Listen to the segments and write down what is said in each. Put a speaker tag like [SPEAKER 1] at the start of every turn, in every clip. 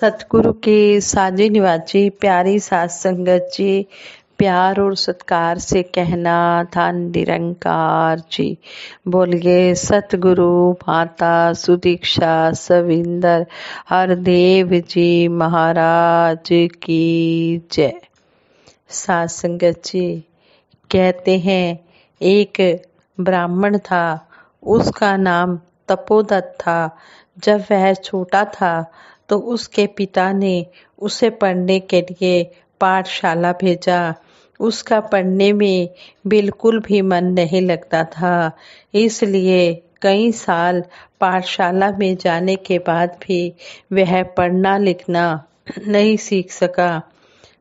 [SPEAKER 1] सतगुरु के साजे निवाजे प्यारी साध संगत जी, प्यार और सत्कार से कहना था निरंकार जी। बोलिए सतगुरु माता सुदीक्षा सविंदर हरदेव जी महाराज की जय। साध संगत जी, कहते हैं एक ब्राह्मण था, उसका नाम तपोदत्त था। जब वह छोटा था तो उसके पिता ने उसे पढ़ने के लिए पाठशाला भेजा। उसका पढ़ने में बिल्कुल भी मन नहीं लगता था, इसलिए कई साल पाठशाला में जाने के बाद भी वह पढ़ना लिखना नहीं सीख सका।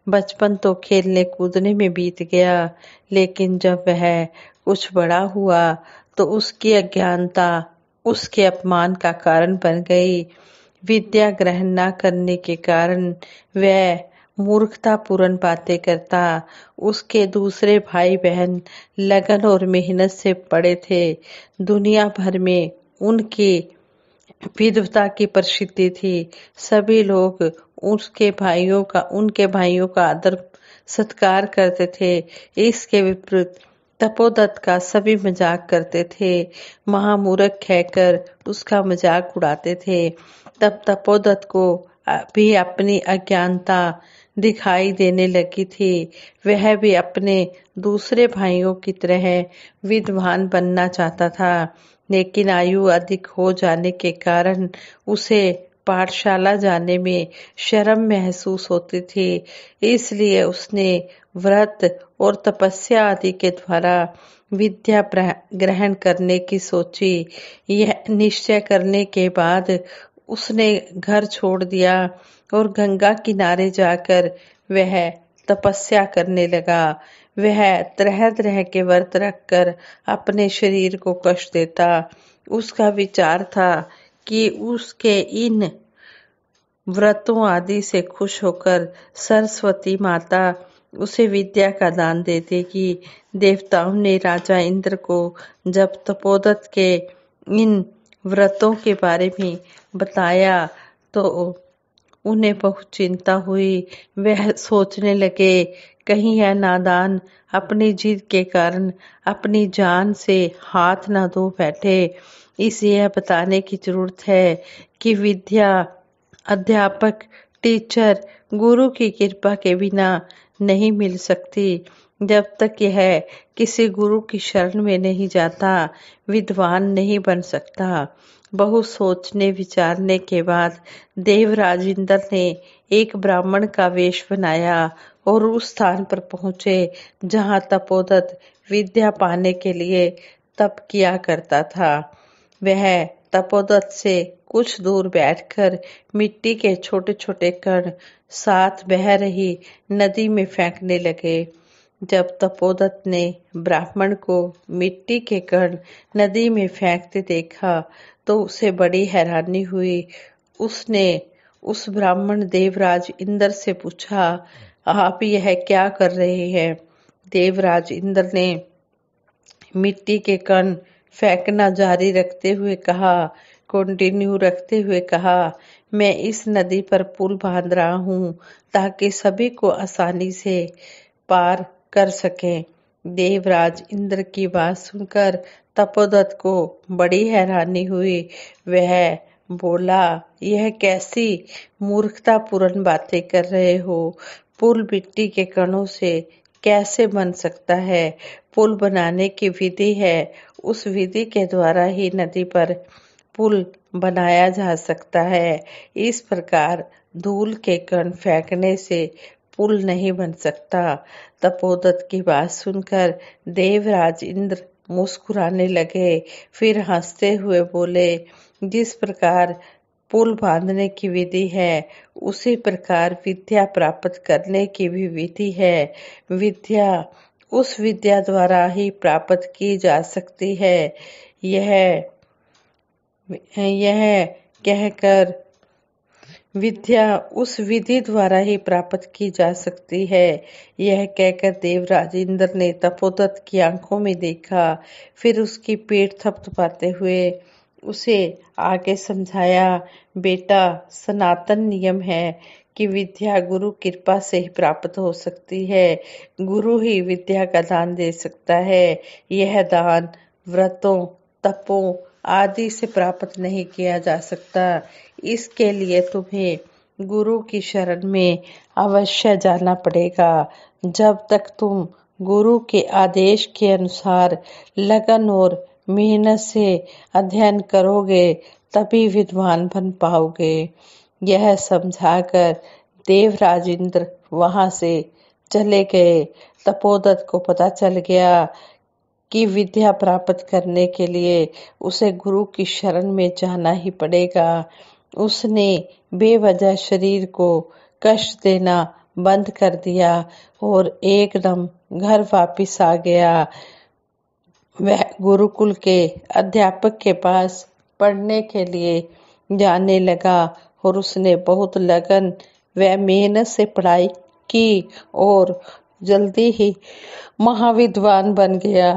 [SPEAKER 1] बचपन तो खेलने कूदने में बीत गया, लेकिन जब वह कुछ बड़ा हुआ तो उसकी अज्ञानता उसके अपमान का कारण बन गई। विद्या ग्रहण न करने के कारण वह मूर्खतापूर्ण बातें करता। उसके दूसरे भाई बहन लगन और मेहनत से पढ़े थे। दुनिया भर में उनकी विद्वता की प्रसिद्धि थी। सभी लोग उनके भाइयों का आदर सत्कार करते थे। इसके विपरीत तपोदत्त का सभी मजाक करते थे, महामूर्ख कहकर उसका मजाक उड़ाते थे। तब तपोदत्त को भी अपनी अज्ञानता दिखाई देने लगी थी। वह भी अपने दूसरे भाइयों की तरह विद्वान बनना चाहता था, लेकिन आयु अधिक हो जाने के कारण उसे पाठशाला जाने में शर्म महसूस होती थी। इसलिए उसने व्रत और तपस्या आदि के द्वारा विद्या ग्रहण करने की सोची। यह निश्चय करने के बाद उसने घर छोड़ दिया और गंगा किनारे जाकर वह तपस्या करने लगा। वह तरह तरह के व्रत रखकर अपने शरीर को कष्ट देता। उसका विचार था कि उसके इन व्रतों आदि से खुश होकर सरस्वती माता उसे विद्या का दान दे देगी। देवताओं ने राजा इंद्र को जब तपोदत्त के इन व्रतों के बारे में बताया तो उन्हें बहुत चिंता हुई। वह सोचने लगे कहीं यह नादान अपनी जिद के कारण अपनी जान से हाथ न धो बैठे। इसे यह बताने की जरूरत है कि विद्या अध्यापक, टीचर, गुरु की कृपा के बिना नहीं मिल सकती। जब तक यह किसी गुरु की शरण में नहीं जाता, विद्वान नहीं बन सकता। बहुत सोचने विचारने के बाद देवराज इंद्र ने एक ब्राह्मण का वेश बनाया और उस स्थान पर पहुंचे जहां तपोदत्त विद्या पाने के लिए तप किया करता था। वह तपोदत्त से कुछ दूर बैठकर मिट्टी के छोटे छोटे कण साथ बह रही नदी में फेंकने लगे। जब तपोदत्त ने ब्राह्मण को मिट्टी के कण नदी में फेंकते देखा तो उसे बड़ी हैरानी हुई। उसने उस ब्राह्मण देवराज इंद्र से पूछा, आप यह क्या कर रहे हैं? देवराज इंद्र ने मिट्टी के कण फेंकना जारी रखते हुए कहा, मैं इस नदी पर पुल बांध रहा हूँ ताकि सभी को आसानी से पार कर सकें। देवराज इंद्र की बात सुनकर तपोदत्त को बड़ी हैरानी हुई। वह बोला, यह कैसी मूर्खतापूर्ण बातें कर रहे हो? पुल मिट्टी के कणों से कैसे बन सकता है? पुल बनाने की विधि है, उस विधि के द्वारा ही नदी पर पुल बनाया जा सकता है। इस प्रकार धूल के कण फेंकने से पुल नहीं बन सकता। तपोदत्त की बात सुनकर देवराज इंद्र मुस्कुराने लगे, फिर हंसते हुए बोले, जिस प्रकार पुल बांधने की विधि है, उसी प्रकार विद्या प्राप्त करने की भी विधि है। विद्या उस विद्या द्वारा ही प्राप्त की जा सकती है। यह कहकर विद्या उस विधि द्वारा ही प्राप्त की जा सकती है। यह कहकर देवराज इंद्र ने तपोदत्त की आंखों में देखा, फिर उसकी पीठ थपथपाते हुए उसे आगे समझाया, बेटा सनातन नियम है कि विद्या गुरु कृपा से ही प्राप्त हो सकती है। गुरु ही विद्या का दान दे सकता है। यह दान व्रतों, तपों आदि से प्राप्त नहीं किया जा सकता। इसके लिए तुम्हें गुरु की शरण में अवश्य जाना पड़ेगा। जब तक तुम गुरु के आदेश के अनुसार लगन और मेहनत से अध्ययन करोगे तभी विद्वान बन पाओगे। यह समझाकर देवराज इंद्र वहां से चले गए। तपोदत्त को पता चल गया कि विद्या प्राप्त करने के लिए उसे गुरु की शरण में जाना ही पड़ेगा। उसने बेवजह शरीर को कष्ट देना बंद कर दिया और एकदम घर वापिस आ गया। वह गुरुकुल के अध्यापक के पास पढ़ने के लिए जाने लगा और उसने बहुत लगन व मेहनत से पढ़ाई की और जल्दी ही महाविद्वान बन गया।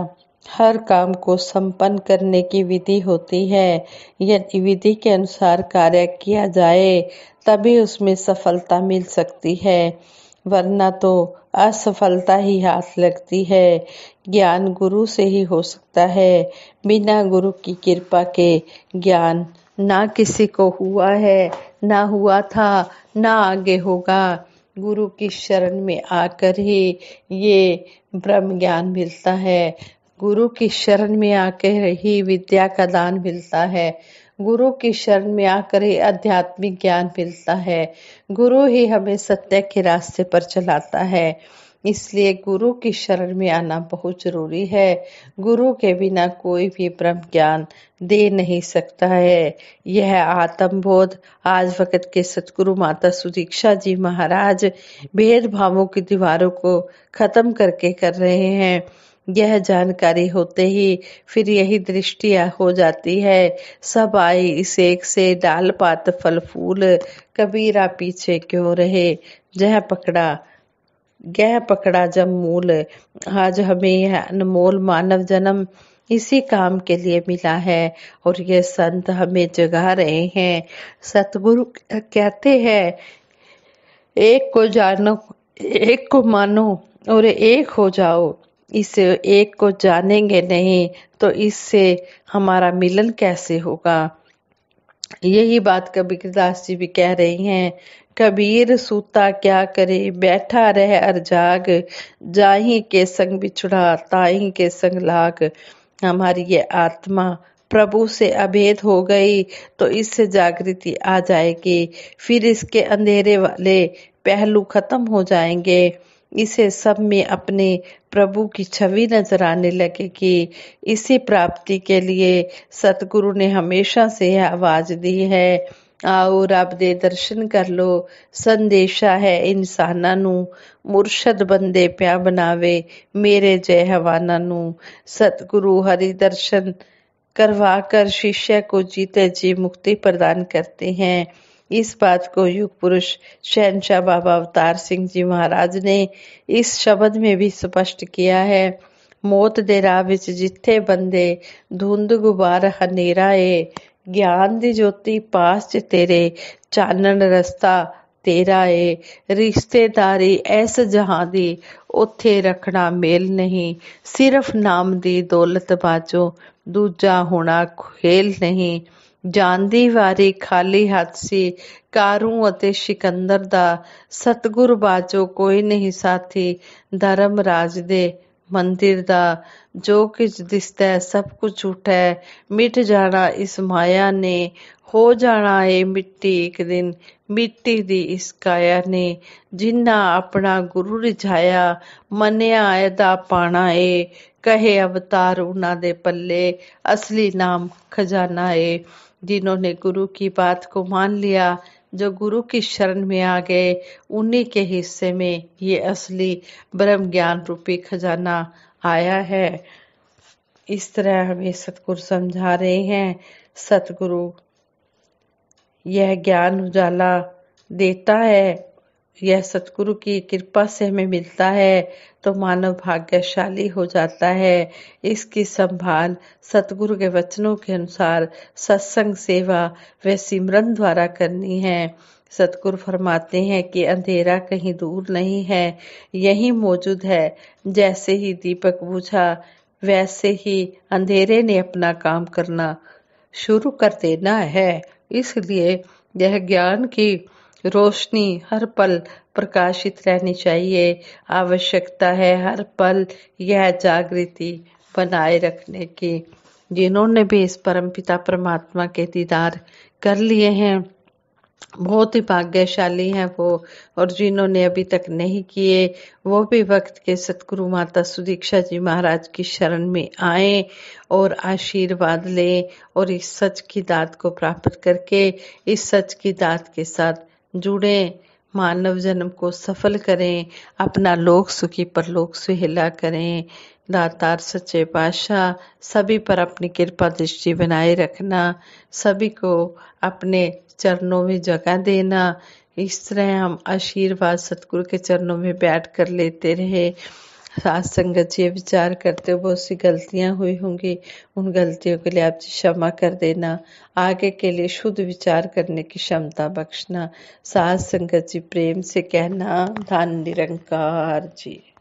[SPEAKER 1] हर काम को संपन्न करने की विधि होती है। यदि विधि के अनुसार कार्य किया जाए तभी उसमें सफलता मिल सकती है, वरना तो असफलता ही हाथ लगती है। ज्ञान गुरु से ही हो सकता है। बिना गुरु की कृपा के ज्ञान ना किसी को हुआ है, ना हुआ था, ना आगे होगा। गुरु की शरण में आकर ही ये ब्रह्म ज्ञान मिलता है। गुरु की शरण में आकर ही विद्या का दान मिलता है। गुरु की शरण में आकर ही आध्यात्मिक ज्ञान मिलता है। गुरु ही हमें सत्य के रास्ते पर चलाता है। इसलिए गुरु की शरण में आना बहुत जरूरी है। गुरु के बिना कोई भी ब्रह्म ज्ञान दे नहीं सकता है। यह आत्मबोध आज वक्त के सतगुरु माता सुदीक्षा जी महाराज भेदभावों की दीवारों को खत्म करके कर रहे हैं। यह जानकारी होते ही फिर यही दृष्टि हो जाती है, सब आए इस एक से, डाल पात फल फूल, कबीरा पीछे क्यों रहे, जह पकड़ा जब मूल। आज हमें यह अनमोल मानव जन्म इसी काम के लिए मिला है और ये संत हमें जगा रहे हैं। सतगुरु कहते हैं, एक को जानो, एक को मानो और एक हो जाओ। इस एक को जानेंगे नहीं तो इससे हमारा मिलन कैसे होगा। यही बात कबीरदास जी भी कह रही हैं। कबीर सूता क्या करे, बैठा रह अर जाग, जाही के संग बिछुड़ा ताही के संग लाग। हमारी ये आत्मा प्रभु से अभेद हो गई तो इससे जागृति आ जाएगी, फिर इसके अंधेरे वाले पहलू खत्म हो जाएंगे। इसे सब में अपने प्रभु की छवि नजर आने लगेगी। इसी प्राप्ति के लिए सतगुरु ने हमेशा से यह आवाज दी है, आओ रब दे दर्शन कर लो। संदेशा है इंसाना नू, मुर्शद बंदे प्या बनावे, मेरे जय हवाना नू। सतगुरु हरि दर्शन करवा कर शिष्य को जीते जी मुक्ति प्रदान करते हैं। इस बात को युग पुरुष शहनशाह बाबा अवतार सिंह जी महाराज ने इस शब्द में भी स्पष्ट किया है। मौत दे राह विच जिथे बंदे, धुंध गुबार हनेरा ए, ज्ञान दी ज्योति पास च तेरे, चानन रस्ता तेरा ए। रिश्तेदारी ऐस जहां दी, उथे रखना मेल नहीं, सिर्फ नाम दी दौलत बाजो, दूजा होना खेल नहीं। ਜਾਂਦੀ ਵਾਰੀ ਖਾਲੀ ਹੱਥ ਸੀ, ਕਾਰੂ ਅਤੇ ਸਿਕੰਦਰ ਦਾ, ਸਤਿਗੁਰ ਬਾਝੋਂ ਕੋਈ ਨਹੀਂ ਸਾਥੀ, ਧਰਮ ਰਾਜ ਦੇ ਮੰਦਿਰ ਦਾ। ਜੋ ਕੁਝ ਦਿਸਦਾ ਸਭ ਕੁਝ ਝੂਠਾ ਹੈ, ਮਿਟ ਜਾਣਾ ਇਸ ਮਾਇਆ ਨੇ, ਹੋ ਜਾਣਾ ਏ ਮਿੱਟੀ ਇੱਕ ਦਿਨ, ਮਿੱਟੀ ਦੀ ਇਸ ਕਾਇਆ ਨੇ। ਜਿਨ੍ਹਾਂ ਆਪਣਾ ਗੁਰੂ ਰਿਝਾਇਆ, ਮੰਨਿਆ ਇਹਦਾ ਪਾਣਾ ਏ, कहे अवतार उन्ना दे पल्ले, असली नाम खजाना है। जिन्होंने गुरु की बात को मान लिया, जो गुरु की शरण में आ गए, उन्हीं के हिस्से में ये असली ब्रह्म ज्ञान रूपी खजाना आया है। इस तरह हमें सतगुरु समझा रहे हैं। सतगुरु यह ज्ञान उजाला देता है यह सतगुरु की कृपा से हमें मिलता है तो मानव भाग्यशाली हो जाता है। इसकी संभाल सतगुरु के वचनों के अनुसार सत्संग सेवा व सिमरन द्वारा करनी है। सतगुरु फरमाते हैं कि अंधेरा कहीं दूर नहीं है, यही मौजूद है। जैसे ही दीपक बुझा वैसे ही अंधेरे ने अपना काम करना शुरू कर देना है। इसलिए यह ज्ञान की रोशनी हर पल प्रकाशित रहनी चाहिए। आवश्यकता है हर पल यह जागृति बनाए रखने की। जिन्होंने भी इस परमपिता परमात्मा के दीदार कर लिए हैं बहुत ही भाग्यशाली हैं वो, और जिन्होंने अभी तक नहीं किए वो भी वक्त के सतगुरु माता सुदीक्षा जी महाराज की शरण में आए और आशीर्वाद लें और इस सच की दात को प्राप्त करके इस सच की दात के साथ जुड़े, मानव जन्म को सफल करें, अपना लोक सुखी परलोक सुहेला करें। दातार सच्चे पातशाह सभी पर अपनी कृपा दृष्टि बनाए रखना, सभी को अपने चरणों में जगह देना। इस तरह हम आशीर्वाद सतगुरु के चरणों में बैठ कर लेते रहे। साथ संगत ये विचार करते हो बहुत सी गलतियां हुई होंगी, उन गलतियों के लिए आप जी क्षमा कर देना, आगे के लिए शुद्ध विचार करने की क्षमता बख्शना। साथ संगत जी प्रेम से कहना, धन निरंकार जी।